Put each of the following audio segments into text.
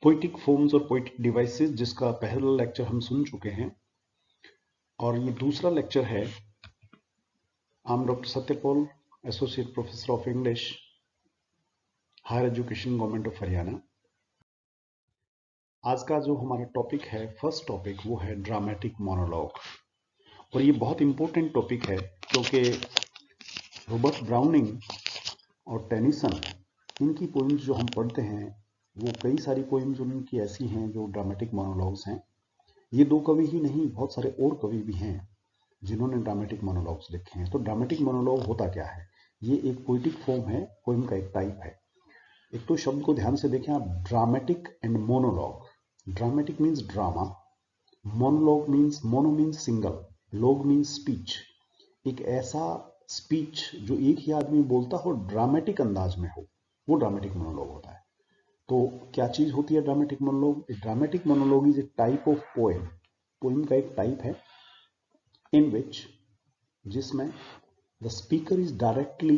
Poetic forms और poetic devices, जिसका पहला लेक्चर हम सुन चुके हैं और ये दूसरा लेक्चर है। I am doctor Satyapal, associate professor of English, higher education, government of Haryana. आज का जो हमारा टॉपिक है, फर्स्ट टॉपिक, वो है ड्रामेटिक मोनोलॉग। और ये बहुत इंपॉर्टेंट टॉपिक है क्योंकि रॉबर्ट ब्राउनिंग और टेनिसन, इनकी पोइम्स जो हम पढ़ते हैं वो कई सारी पोइम्स उनकी ऐसी हैं जो ड्रामेटिक मोनोलॉग्स हैं। ये दो कवि ही नहीं, बहुत सारे और कवि भी हैं जिन्होंने ड्रामेटिक मोनोलॉग्स लिखे हैं। तो ड्रामेटिक मोनोलॉग होता क्या है? ये एक पोइटिक फॉर्म है, पोइम का एक टाइप है। एक तो शब्द को ध्यान से देखें आप, dramatic and monologue. Dramatic means drama, monologue means, mono means single, log means speech. एक ऐसा स्पीच जो एक ही आदमी बोलता हो, ड्रामेटिक अंदाज में हो, वो ड्रामेटिक मोनोलॉग होता है। तो क्या चीज होती है dramatic monologue? Dramatic monologue is a type of poem. Poem का एक टाइप है इन विच, जिसमें the speaker is directly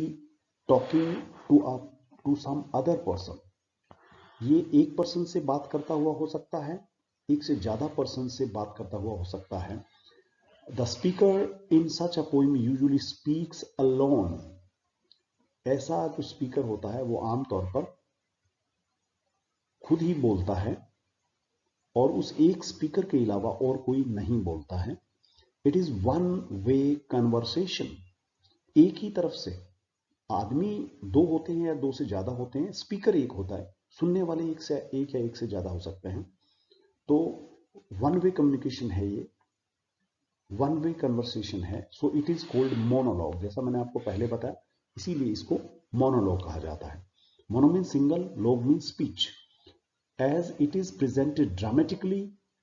talking to some other person. ये एक पर्सन से बात करता हुआ हो सकता है, एक से ज्यादा पर्सन से बात करता हुआ हो सकता है। The speaker in such a poem usually speaks alone. ऐसा जो स्पीकर होता है वो आमतौर पर खुद ही बोलता है और उस एक स्पीकर के अलावा और कोई नहीं बोलता है। It is one way conversation. एक ही तरफ से आदमी दो होते हैं या दो से ज्यादा होते हैं, स्पीकर एक होता है, सुनने वाले एक या एक से ज्यादा हो सकते हैं। तो वन वे कम्युनिकेशन है, ये वन वे कन्वर्सेशन है। So it is called monologue. जैसा मैंने आपको पहले बताया, इसीलिए इसको मोनोलॉग कहा जाता है। Mono mean single, log mean speech. As it is presented dramatically,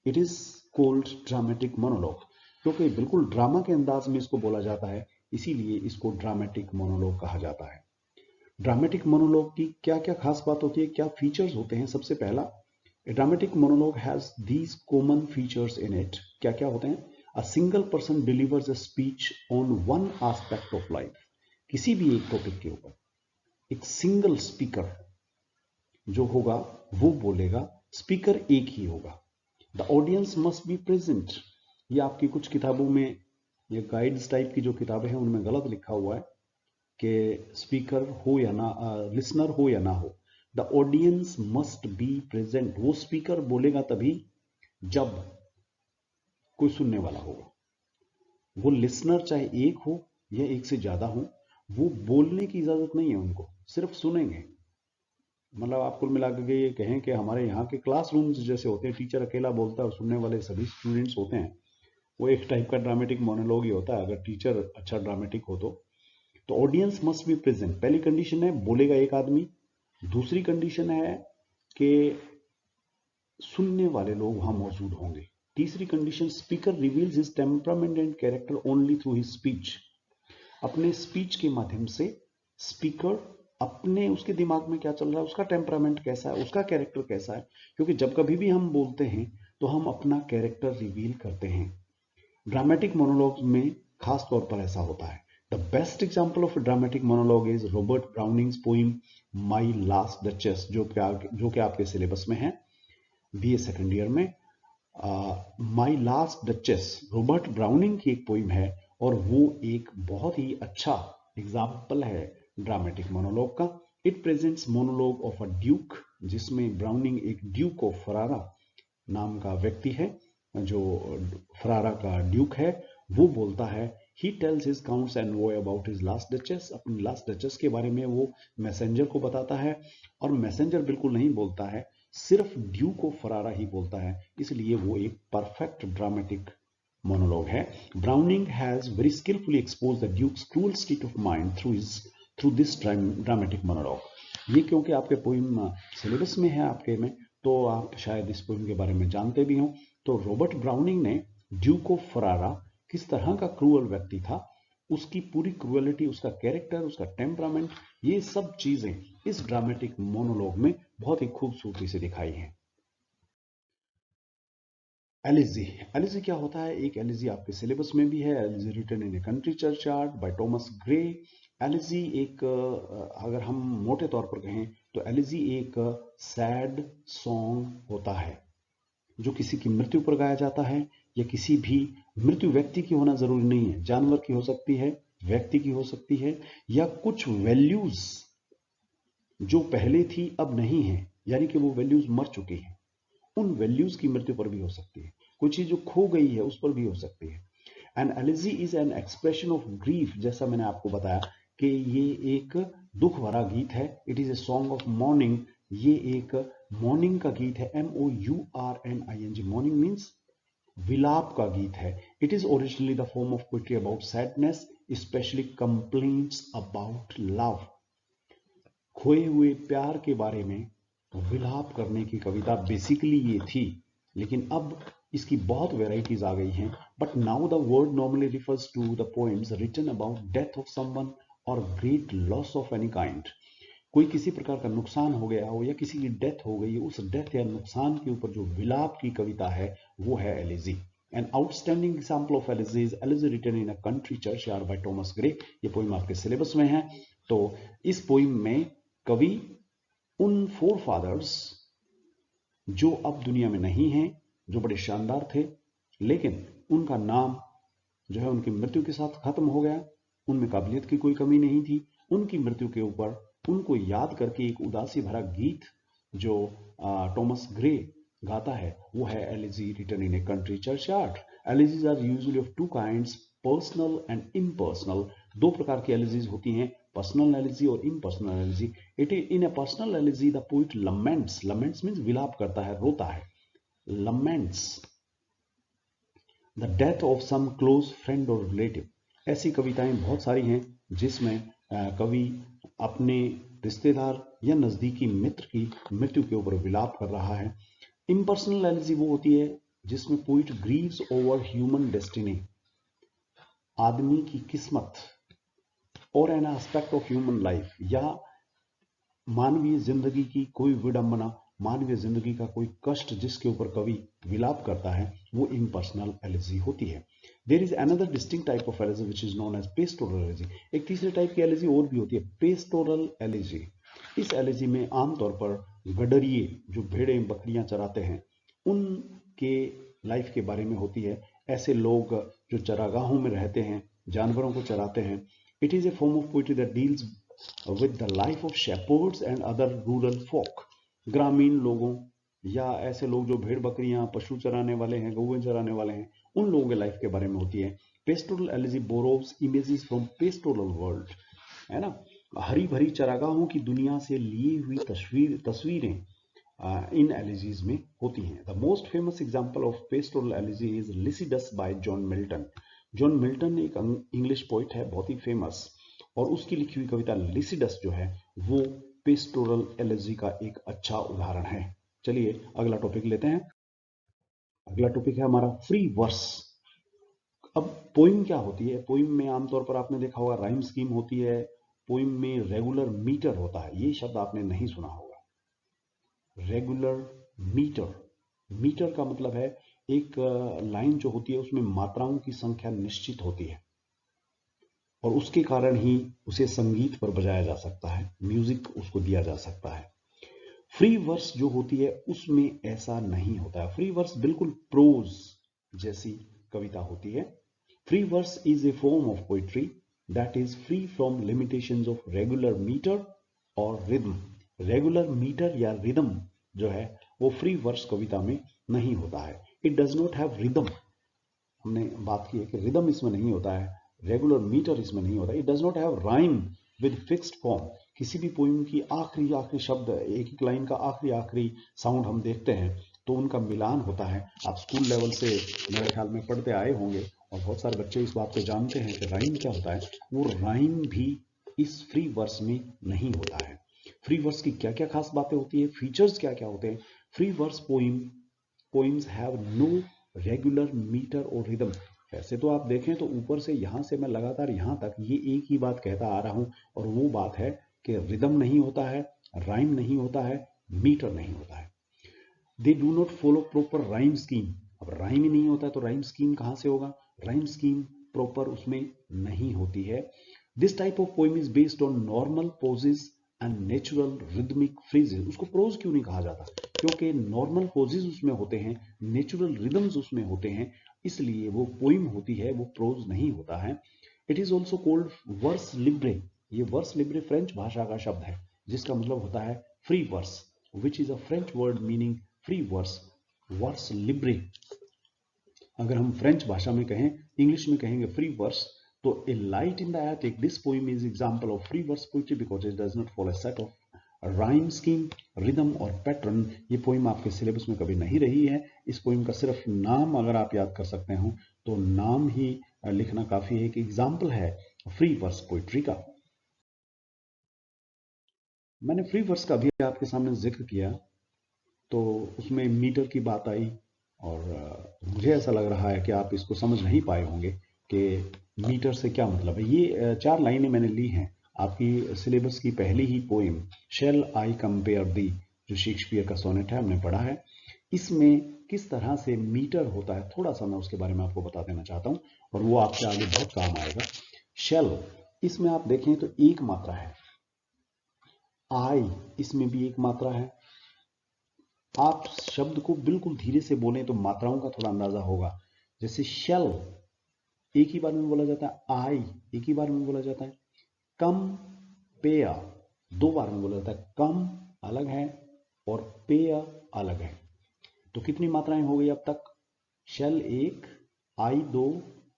it is called dramatic monologue. क्योंकि बिल्कुल ड्रामा के अंदाज में इसको बोला जाता है, इसीलिए इसको ड्रामेटिक मोनोलॉग कहा जाता है। ड्रामेटिक मोनोलॉग की क्या क्या खास बात होती है, क्या फीचर्स होते हैं? सबसे पहला, dramatic monologue has these common features in it. क्या क्या होते हैं? A single person delivers a speech on one aspect of life. किसी भी एक टॉपिक के ऊपर एक सिंगल स्पीकर जो होगा वो बोलेगा, स्पीकर एक ही होगा। The audience must be present. ये आपकी कुछ किताबों में, ये गाइड्स टाइप की जो किताबें हैं उनमें गलत लिखा हुआ है कि स्पीकर हो या ना, लिसनर हो या ना हो। The audience must be present. वो स्पीकर बोलेगा तभी जब कोई सुनने वाला होगा। वो लिसनर चाहे एक हो या एक से ज्यादा हो, वो बोलने की इजाजत नहीं है उनको, सिर्फ सुनेंगे। मतलब आप कुल मिला के ये कहें कि हमारे यहाँ के क्लासरूम्स जैसे होते हैं, टीचर अकेला बोलता है और सुनने वाले सभी स्टूडेंट्स होते हैं, वो एक टाइप का ड्रामेटिक मोनोलॉग ही होता है, अगर टीचर अच्छा ड्रामेटिक हो तो ऑडियंस मस्ट बी प्रेजेंट। पहली कंडीशन है बोलेगा एक आदमी। दूसरी कंडीशन है कि सुनने वाले लोग वहां मौजूद होंगे। तीसरी condition, speaker reveals his temperament and character only through his speech. अपने स्पीच के माध्यम से स्पीकर अपने, उसके दिमाग में क्या चल रहा है, उसका टेम्परामेंट कैसा है, उसका कैरेक्टर कैसा है। क्योंकि जब कभी भी हम बोलते हैं तो हम अपना कैरेक्टर रिवील करते हैं। ड्रामेटिक मोनोलॉग में खास तौर पर ऐसा होता है। The best example of dramatic monologue is Robert Browning's poem My Last Duchess, जो कि आपके सिलेबस में है बीए सेकेंड ईयर में। माई लास्ट डचेस रॉबर्ट ब्राउनिंग की एक पोइम है और वो एक बहुत ही अच्छा एग्जाम्पल है ड्रामेटिक मोनोलॉग का। It presents monologue of a Duke, जिसमें ब्राउनिंग एक ड्यूक ऑफ फरारा नाम का व्यक्ति है, जो फरारा का ड्यूक है, वो बोलता है। He tells his counts and वो अबाउट हिज लास्ट डचेस। अपनी लास्ट डचेस के बारे में वो मैसेंजर को बताता है, और मैसेंजर बिल्कुल नहीं बोलता है, सिर्फ ड्यूक ऑफ फरारा ही बोलता है, इसलिए वो एक परफेक्ट ड्रामेटिक मोनोलॉग है। Browning has very skilfully expose the duke's cruel state of mind through this dramatic monologue. ये क्योंकि आपके पोइम सिलेबस में है आपके में, तो आप शायद इस पोइम के बारे में जानते भी हों। तो रॉबर्ट ब्राउनिंग ने ड्यूक ऑफ फरारा किस तरह का क्रूअल व्यक्ति था, उसकी पूरी क्रूअलिटी, उसका कैरेक्टर, उसका टेम्परामेंट, ये सब चीजें इस ड्रामेटिक मोनोलॉग में बहुत ही खूबसूरती से दिखाई हैं। एलिजी, एलिजी क्या होता है? एक एलिजी आपके सिलेबस में भी है, elegy written in a country churchyard by Thomas Gray. Elegy एक अगर हम मोटे तौर पर कहें तो एलिजी एक सैड सॉन्ग होता है जो किसी की मृत्यु पर गाया जाता है, या किसी भी मृत्यु व्यक्ति की होना जरूरी नहीं है, जानवर की हो सकती है, व्यक्ति की हो सकती है, या कुछ वैल्यूज जो पहले थी अब नहीं है, यानी कि वो वैल्यूज मर चुकी हैं, उन वैल्यूज की मृत्यु पर भी हो सकती है। कोई चीज जो खो गई है उस पर भी हो सकती है। And elegy is an expression of grief, जैसा मैंने आपको बताया कि ये एक दुख भरा गीत है। It is a song of morning, ये एक मॉर्निंग का गीत है। MOURNING, मॉर्निंग मीन्स विलाप का गीत है। It is originally the form of poetry about sadness, specially complaints about love. खोए हुए प्यार के बारे में विलाप करने की कविता बेसिकली ये थी, लेकिन अब इसकी बहुत वेराइटीज आ गई हैं। But now the word normally refers to the poems written about death of someone और great loss of any kind. कोई किसी प्रकार का नुकसान हो गया हो या किसी की डेथ हो गई, उस डेथ या नुकसान के ऊपर जो विलाप की कविता है वो है elegy. An outstanding example of elegy is elegy written in a country churchyard by Thomas Gray. ये पोइम आपके सिलेबस में है। तो इस पोइम में कवि उन फोर फादर्स जो अब दुनिया में नहीं हैं, जो बड़े शानदार थे, लेकिन उनका नाम जो है उनकी मृत्यु के साथ खत्म हो गया, उनमें काबिलियत की कोई कमी नहीं थी, उनकी मृत्यु के ऊपर उनको याद करके एक उदासी भरा गीत जो टॉमस ग्रे गाता है वो है elegy written in a country Churchyard. Elegies are usually of two kinds, personal and impersonal. दो प्रकार की एलिजीज होती हैं, पर्सनल एलिजी और impersonal elegy. It is in a personal elegy the poet laments, laments means विलाप करता है, रोता है, laments the death of some close friend और रिलेटिव। ऐसी कविताएं बहुत सारी हैं जिसमें कवि अपने रिश्तेदार या नजदीकी मित्र की मृत्यु के ऊपर विलाप कर रहा है। इम्पर्सनल एलिजी वो होती है जिसमें poet Greaves over human destiny, आदमी की किस्मत, और an aspect of human life, या मानवीय जिंदगी की कोई विडंबना, मानवीय जिंदगी का कोई कष्ट जिसके ऊपर कवि विलाप करता है, वो इम्पर्सनल एलिजी होती है। There is another distinct type of elegy which is known as pastoral elegy. एक तीसरे टाइप की एलिजी और भी होती है, पेस्टोरल एलिजी। इस एलिजी में आमतौर पर गडरिए जो भेड़े बकरियां चराते हैं उनके लाइफ के बारे में होती है। ऐसे लोग जो चरागाहों में रहते हैं, जानवरों को चराते हैं। It is a form of poetry that deals with the life of shepherds and other rural folk. ग्रामीण लोगों या ऐसे लोग जो भेड़ बकरियां पशु चराने वाले हैं, गौएं चराने वाले हैं, उन लोगों के लाइफ के बारे में होती है। Pastoral elegy borrows images from pastoral world, है ना, हरी भरी चरागाहों की दुनिया से ली हुई तस्वीरें इन एलिजीज में होती हैं। The most famous example of pastoral elegy is Lycidas bye John Milton. John Milton एक इंग्लिश पोइट है, बहुत ही फेमस, और उसकी लिखी हुई कविता लिसिडस जो है वो पेस्टोरल एलिजी का एक अच्छा उदाहरण है। चलिए अगला टॉपिक लेते हैं। अगला टॉपिक है हमारा फ्री वर्स। अब पोइम क्या होती है? पोइम में आमतौर पर आपने देखा होगा राइम स्कीम होती है, पोइम में रेगुलर मीटर होता है। ये शब्द आपने नहीं सुना होगा, रेगुलर मीटर। मीटर का मतलब है एक लाइन जो होती है उसमें मात्राओं की संख्या निश्चित होती है और उसके कारण ही उसे संगीत पर बजाया जा सकता है, म्यूजिक उसको दिया जा सकता है। फ्री वर्स जो होती है उसमें ऐसा नहीं होता है। फ्री वर्स बिल्कुल प्रोज जैसी कविता होती है। Free verse is a form of poetry that is free from limitations of regular metre और रिदम। रेगुलर मीटर या रिदम जो है वो फ्री वर्स कविता में नहीं होता है। It does not have rhythm. हमने बात की है कि रिदम इसमें नहीं होता है, रेगुलर मीटर इसमें नहीं होता। It does not have rhyme with fixed form. किसी भी पोइम की आखिरी शब्द, एक एक लाइन का आखिरी साउंड हम देखते हैं तो उनका मिलान होता है। आप स्कूल लेवल से मेरे ख्याल में पढ़ते आए होंगे और बहुत सारे बच्चे इस बात को जानते हैं कि राइम क्या होता है। वो राइम भी इस फ्री वर्स में नहीं होता है। फ्री वर्स की क्या क्या खास बातें होती है, फीचर्स क्या क्या होते हैं? Free verse poems have no regular metre और रिदम। वैसे तो आप देखें तो ऊपर से यहां से मैं लगातार यहां तक ये एक ही बात कहता आ रहा हूं, और वो बात है कि रिदम नहीं होता है, राइम नहीं होता है, मीटर नहीं होता है। They do not follow proper rhyme scheme. अब राइम ही नहीं होता है तो राइम स्कीम कहां से होगा? राइम स्कीम प्रॉपर उसमें नहीं होती है। This type of poem is based on normal pauses and natural rhythmic phrases. उसको प्रोज क्यों नहीं कहा जाता? क्योंकि नॉर्मल पोजेस उसमें होते हैं, नेचुरल रिदम्स उसमें होते हैं, इसलिए वो पोइम होती है, वो प्रोज नहीं होता है। It is also called vers libre. ये वर्स लिब्रे फ्रेंच भाषा का शब्द है जिसका मतलब होता है free verse, which is a French word meaning free verse. Vers libre अगर हम फ्रेंच भाषा में कहें, इंग्लिश में कहेंगे फ्री वर्स, तो A Light in the Attic, this poem is example of free verse poetry because it does not follow a set of rhyme scheme, rhythm और pattern. ये पोएम आपके सिलेबस में कभी नहीं रही है। इस पोएम का सिर्फ नाम अगर आप याद कर सकते हो तो नाम ही लिखना काफी है, एक एग्जाम्पल है फ्री वर्स पोएट्री का। मैंने फ्री वर्स का भी आपके सामने जिक्र किया तो उसमें मीटर की बात आई और मुझे ऐसा लग रहा है कि आप इसको समझ नहीं पाए होंगे कि मीटर से क्या मतलब है। ये 4 लाइनें मैंने ली हैं आपकी सिलेबस की पहली ही पोएम शेल आई कंपेयर दी, जो शेक्सपियर का सोनेट है, हमने पढ़ा है। इसमें किस तरह से मीटर होता है थोड़ा सा मैं उसके बारे में आपको बता देना चाहता हूं और वो आपके आगे बहुत काम आएगा। शेल, इसमें आप देखें तो एक मात्रा है। आई, इसमें भी एक मात्रा है। आप शब्द को बिल्कुल धीरे से बोलें तो मात्राओं का थोड़ा अंदाजा होगा। जैसे शेल एक ही बार में बोला जाता है, आई एक ही बार में बोला जाता है, कम पेय 2 बार में बोला जाता है। कम अलग है और पेय अलग है। तो कितनी मात्राएं हो गई अब तक? शेल 1, आई 2,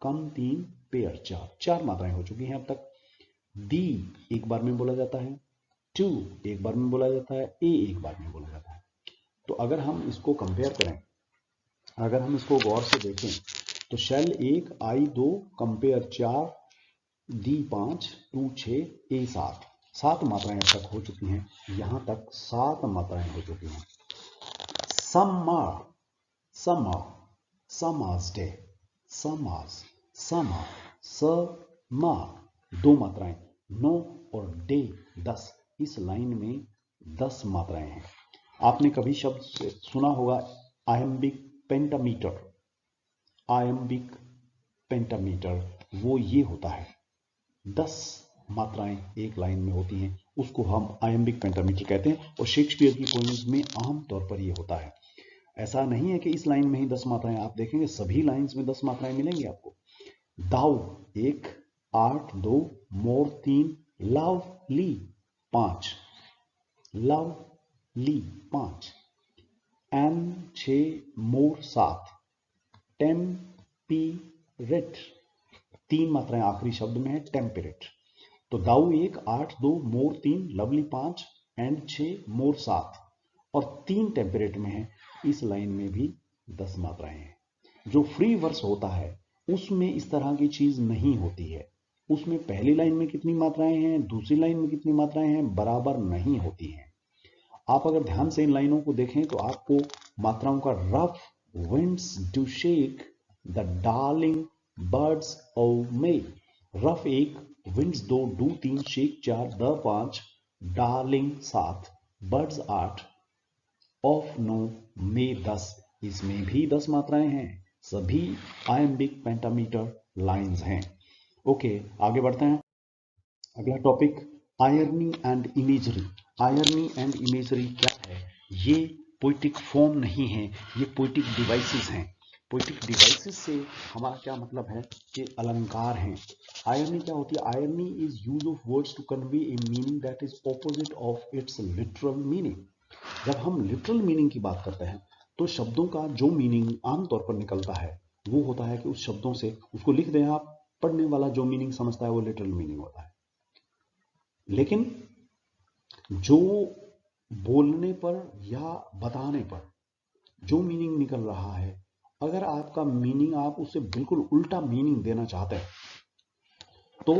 कम 3, पेयर 4, 4 मात्राएं हो चुकी हैं अब तक। दी एक बार में बोला जाता है, टू एक बार में बोला जाता है, ए एक बार में बोला जाता है। तो अगर हम इसको कंपेयर करें, अगर हम इसको गौर से देखें तो shall 1, I 2, compare 4, thee 5, to 6, a 7, 7 मात्राएं अब तक हो चुकी हैं। यहां तक 7 मात्राएं हो चुकी हैं। Summer, summer, summers day, summers, summer, समा 2 मात्राएं, नो और डे 10। इस लाइन में 10 मात्राएं हैं। आपने कभी शब्द सुना होगा आयम्बिक पेंटामीटर, आयम्बिक पेंटामीटर, वो ये होता है 10 मात्राएं एक लाइन में होती हैं, उसको हम आयम्बिक पेंटामीटर कहते हैं और शेक्सपियर की पोएम्स में आमतौर पर ये होता है। ऐसा नहीं है कि इस लाइन में ही 10 मात्राएं, आप देखेंगे सभी लाइंस में 10 मात्राएं मिलेंगी आपको। दाउ 1, 8 2, मोर 3, लव ली 5, लव ली 5, एन 6, मोर 7, टेम्पीरेट 3 मात्राएं आखिरी शब्द में है, टेम्परेट। तो दाऊ 1, 8 2, मोर 3, लवली 5, एंड 6, मोर 7 और 3 टेम्परेट में है। इस लाइन में भी 10 मात्राएं हैं। जो फ्री वर्स होता है उसमें इस तरह की चीज नहीं होती है। उसमें पहली लाइन में कितनी मात्राएं हैं, दूसरी लाइन में कितनी मात्राएं हैं, बराबर नहीं होती हैं। आप अगर ध्यान से इन लाइनों को देखें तो आपको मात्राओं का rough winds do shake the darling birds of May, rough 1, winds 2, do 3, shake 4, the 5, darling 7, birds 8, of 9, मे 10। इसमें भी 10 मात्राएं हैं। सभी आयम्बिक पेंटामीटर लाइंस हैं। ओके, आगे बढ़ते हैं। अगला topic irony and imagery. Irony and imagery क्या है? ये पोइटिक फॉर्म नहीं है, ये पोइटिक डिवाइसेस हैं। पोइटिक डिवाइसेस से हमारा क्या मतलब है कि अलंकार हैं। आयरनी क्या होती है? Irony is use of words to convey a meaning that is opposite of its literal meaning. जब हम लिटरल मीनिंग की बात करते हैं तो शब्दों का जो मीनिंग आमतौर पर निकलता है वो होता है कि उस शब्दों से, उसको लिख दें आप, पढ़ने वाला जो मीनिंग समझता है वो लिटरल मीनिंग होता है। लेकिन जो बोलने पर या बताने पर जो मीनिंग निकल रहा है, अगर आपका मीनिंग आप उससे बिल्कुल उल्टा मीनिंग देना चाहते हैं तो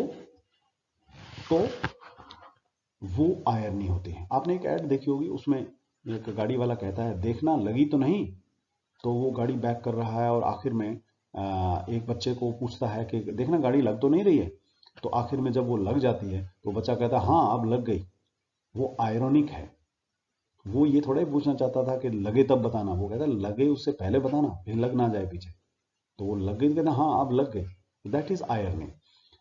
वो आयरनी होती है। आपने एक ऐड देखी होगी, उसमें एक गाड़ी वाला कहता है देखना लगी तो नहीं, तो वो गाड़ी बैक कर रहा है और आखिर में एक बच्चे को पूछता है कि देखना गाड़ी लग तो नहीं रही है। तो आखिर में जब वो लग जाती है तो बच्चा कहता है हाँ अब लग गई। वो आयरॉनिक है, वो ये थोड़ा ही पूछना चाहता था कि लगे तब बताना, वो कहता लगे उससे पहले बताना, फिर लग ना जाए पीछे। तो वो लग गए, कहना हाँ अब लग गए, दैट इज आयरनी।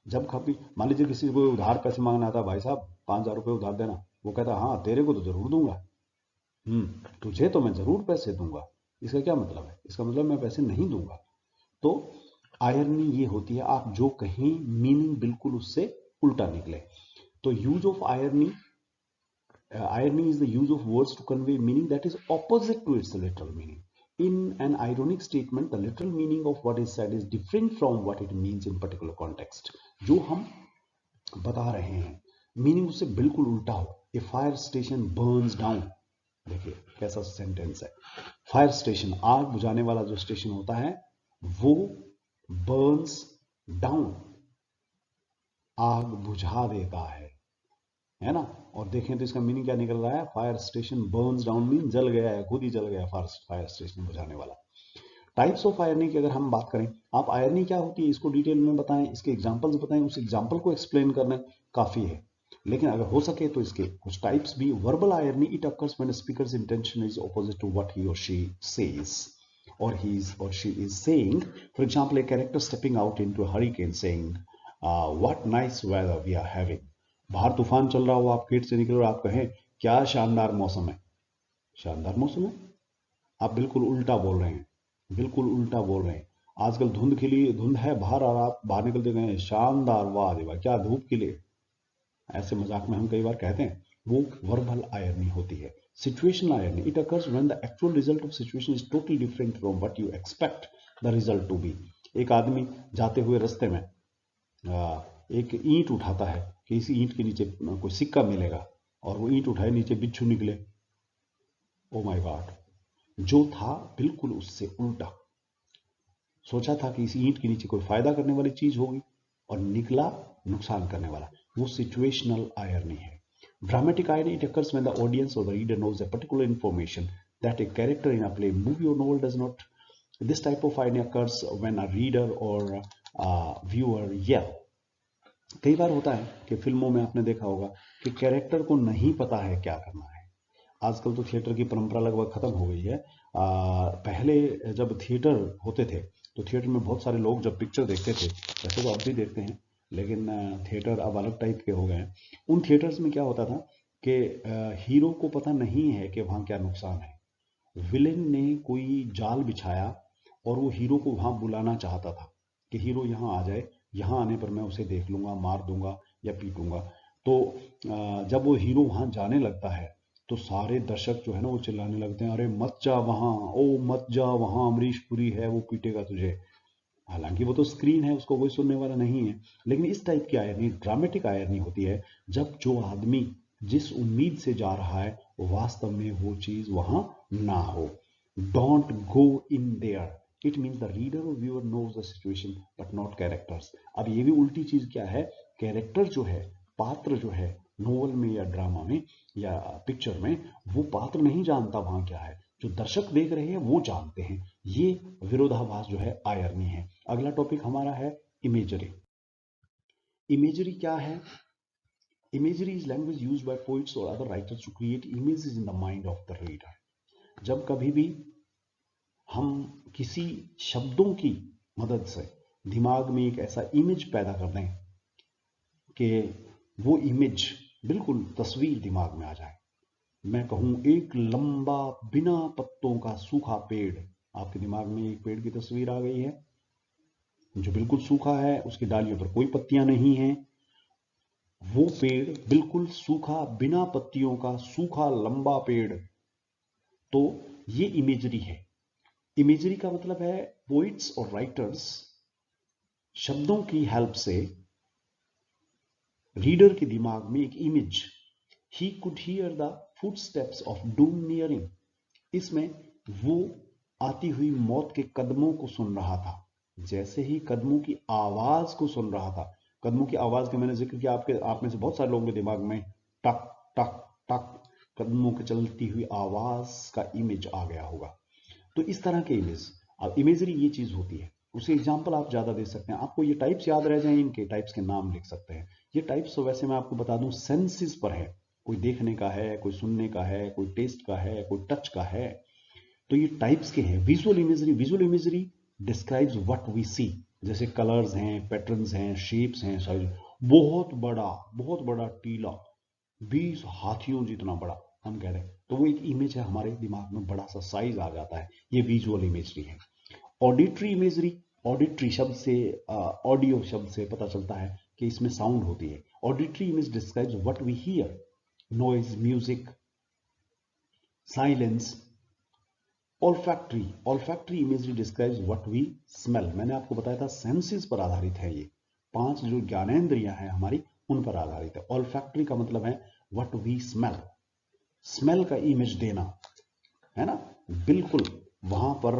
जब कभी मान लीजिए किसी को उधार पैसे मांगना आता, भाई साहब 5,000 रुपये उधार देना, वो कहता हाँ तेरे को तो जरूर दूंगा, तुझे तो मैं जरूर पैसे दूंगा। इसका क्या मतलब है? इसका मतलब मैं पैसे नहीं दूंगा। तो आयरनी ये होती है, आप जो कहें मीनिंग बिल्कुल उससे उल्टा निकले। तो use of irony, irony is the use of words to convey meaning that is opposite to its literal meaning. In an ironic statement, the literal meaning of what is said is different from what it means in particular context. जो हम बता रहे हैं meaning उससे बिल्कुल उल्टा हो। ए fire station Burns down, देखिए कैसा सेंटेंस है। फायर स्टेशन, आग बुझाने वाला जो स्टेशन होता है वो बर्न्स डाउन, आग बुझा देता है ना। और देखें तो इसका मीनिंग क्या निकल रहा है, fire station Burns down mean जल गया है, खुद ही जल गया फायर स्टेशन बुझाने वाला। टाइप्स ऑफ आयरनी की अगर हम बात करें, आप आयरनी क्या होती है इसको डिटेल में बताएं, इसके एग्जांपल्स बताएं, उस एग्जांपल को एक्सप्लेन करना काफी है। लेकिन अगर हो सके तो इसके कुछ टाइप्स भी। Verbal irony, it occurs when speaker's intention is opposite to what he और she says or she is saying. For example, a character stepping out into a hurricane saying, what nice weather we are having. बाहर तूफान चल रहा हो, आप gate से निकले और आप कहें क्या शानदार मौसम है। शानदार मौसम है, आप बिल्कुल उल्टा बोल रहे हैं, बिल्कुल उल्टा बोल रहे हैं। आजकल धुंध खिली, धुंध है बाहर और आप बाहर निकलते गए शानदार, वाह देवा क्या धूप खिली, ऐसे मजाक में हम कई बार कहते हैं। वो वर्बल आयरनी होती है। Situational irony, it occurs when the actual result of situation is totally different from what you expect the result to be. एक आदमी जाते हुए रास्ते में एक ईंट उठाता है कि इसी ईंट के नीचे कोई सिक्का मिलेगा, और वो ईंट उठाए नीचे बिच्छू निकले। ओ माय गॉड, जो था बिल्कुल उससे उल्टा। सोचा था कि इस ईंट के नीचे कोई फायदा करने वाली चीज होगी और निकला नुकसान करने वाला। वो सिचुएशनल आयरनी है। Dramatic irony, it occurs when the audience or the reader knows a particular information that a character in a play, movie or novel does not. This type of irony occurs when a reader or viewer yell. कई बार होता है कि फिल्मों में आपने देखा होगा कि कैरेक्टर को नहीं पता है क्या करना है। आजकल तो थिएटर की परंपरा लगभग खत्म हो गई है। पहले जब थिएटर होते थे तो थिएटर में बहुत सारे लोग जब पिक्चर देखते थे, वैसे तो अब भी देखते हैं, लेकिन थिएटर अब अलग टाइप के हो गए हैं। उन थिएटर्स में क्या होता था कि हीरो को पता नहीं है कि वहाँ क्या नुकसान है। विलेन ने कोई जाल बिछाया और वो हीरो को वहां बुलाना चाहता था कि हीरो यहाँ आ जाए, यहाँ आने पर मैं उसे देख लूंगा, मार दूंगा या पीटूंगा। तो जब वो हीरो वहां जाने लगता है तो सारे दर्शक जो है ना वो चिल्लाने लगते हैं, अरे मत जा वहां, ओ मत जा वहां, अमरीश पुरी है वो पीटेगा तुझे। हालांकि वो तो स्क्रीन है, उसको कोई सुनने वाला नहीं है। लेकिन इस टाइप की आयरनी ड्रामेटिक आयरनी होती है, जब जो आदमी जिस उम्मीद से जा रहा है वास्तव में वो चीज वहां ना हो। Don't go in there, it means the reader और viewer knows the situation but not characters. अब ये भी उल्टी चीज क्या है, कैरेक्टर जो है, पात्र जो है नोवेल में या ड्रामा में या पिक्चर में, वो पात्र नहीं जानता वहां क्या है, जो दर्शक देख रहे हैं वो जानते हैं। ये विरोधाभास जो है आयरनी है। अगला टॉपिक हमारा है इमेजरी। इमेजरी क्या है? Imagery is language used by poets और other writers to create images in the mind of the reader. जब कभी भी हम किसी शब्दों की मदद से दिमाग में एक ऐसा इमेज पैदा कर दें कि वो इमेज बिल्कुल तस्वीर दिमाग में आ जाए। मैं कहूं एक लंबा बिना पत्तों का सूखा पेड़, आपके दिमाग में एक पेड़ की तस्वीर आ गई है जो बिल्कुल सूखा है, उसकी डालियों पर कोई पत्तियां नहीं है। वो पेड़ बिल्कुल सूखा, बिना पत्तियों का सूखा लंबा पेड़, तो ये इमेजरी है। इमेजरी का मतलब है पोइट्स और राइटर्स शब्दों की हेल्प से रीडर के दिमाग में एक image, he could hear the footsteps of doom nearing, इसमें वो आती हुई मौत के कदमों को सुन रहा था। जैसे ही कदमों की आवाज को सुन रहा था, कदमों की आवाज का मैंने जिक्र किया, आपके आप में से बहुत सारे लोगों के दिमाग में टक टक टक कदमों की चलती हुई आवाज का इमेज आ गया होगा। तो इस तरह के इमेज, अब इमेजरी ये चीज होती है। उसके एग्जाम्पल आप ज्यादा दे सकते हैं, आपको ये टाइप्स याद रह जाए, इनके टाइप्स के नाम लिख सकते हैं। ये टाइप्स तो वैसे मैं आपको बता दूं सेंसेस पर है, कोई देखने का है, कोई सुनने का है, कोई टेस्ट का है, कोई टच का है। तो ये टाइप्स के हैं। Visual imagery describes what we see, जैसे कलर्स हैं, पैटर्न्स हैं, शेप्स हैं, साइज। बहुत बड़ा टीला 20 हाथियों जितना बड़ा हम कह रहे हैं, तो वो एक इमेज है, हमारे दिमाग में बड़ा सा साइज आ जाता है, ये विजुअल इमेजरी है। ऑडिटरी इमेजरी, ऑडिटरी शब्द से, ऑडियो शब्द से पता चलता है कि इसमें साउंड होती है। Auditory image describes what we hear, noise, music, silence. Olfactory imagery describes what we smell. मैंने आपको बताया था सेंसेस पर आधारित है ये, 5 जो ज्ञानेंद्रियां हैं हमारी, उन पर आधारित है। ऑल्फैक्टरी का मतलब है व्हाट वी स्मेल, स्मेल का इमेज देना, है ना। बिल्कुल वहां पर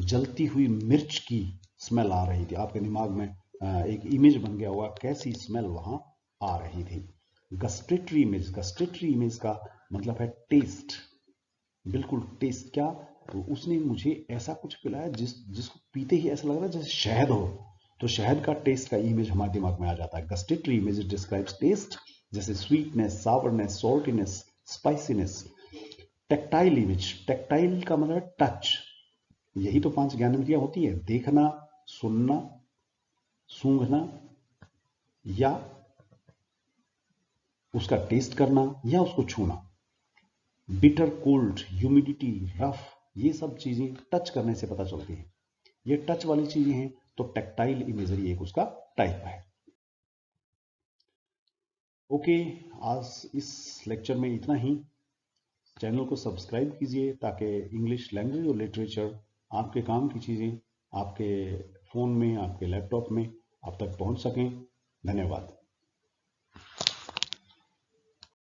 जलती हुई मिर्च की स्मेल आ रही थी, आपके दिमाग में एक इमेज बन गया होगा कैसी स्मेल वहां आ रही थी। गस्टेटरी इमेज का मतलब है टेस्ट, बिल्कुल टेस्ट। क्या, तो उसने मुझे ऐसा कुछ पिलाया जिसको पीते ही ऐसा लग रहा है जैसे शहद हो, तो शहद का टेस्ट का इमेज हमारे दिमाग में आ जाता है। गस्टेटरी इमेज डिस्क्राइब्स टेस्ट, जैसे sweetness, sourness, saltiness, spiciness. Tactile image, tactile का मतलब टच, यही तो 5 ज्ञानेंद्रियां होती है, देखना, सुनना, सूंघना, या उसका टेस्ट करना, या उसको छूना। बिटर कोल्ड, ह्यूमिडिटी, रफ, ये सब चीजें टच करने से पता चलती हैं। ये टच वाली चीजें हैं, तो टेक्टाइल इमेजरी एक उसका टाइप है। ओके, आज इस लेक्चर में इतना ही। चैनल को सब्सक्राइब कीजिए ताकि इंग्लिश लैंग्वेज और लिटरेचर, आपके काम की चीजें आपके फोन में, आपके लैपटॉप में आप तक पहुंच सकें। धन्यवाद।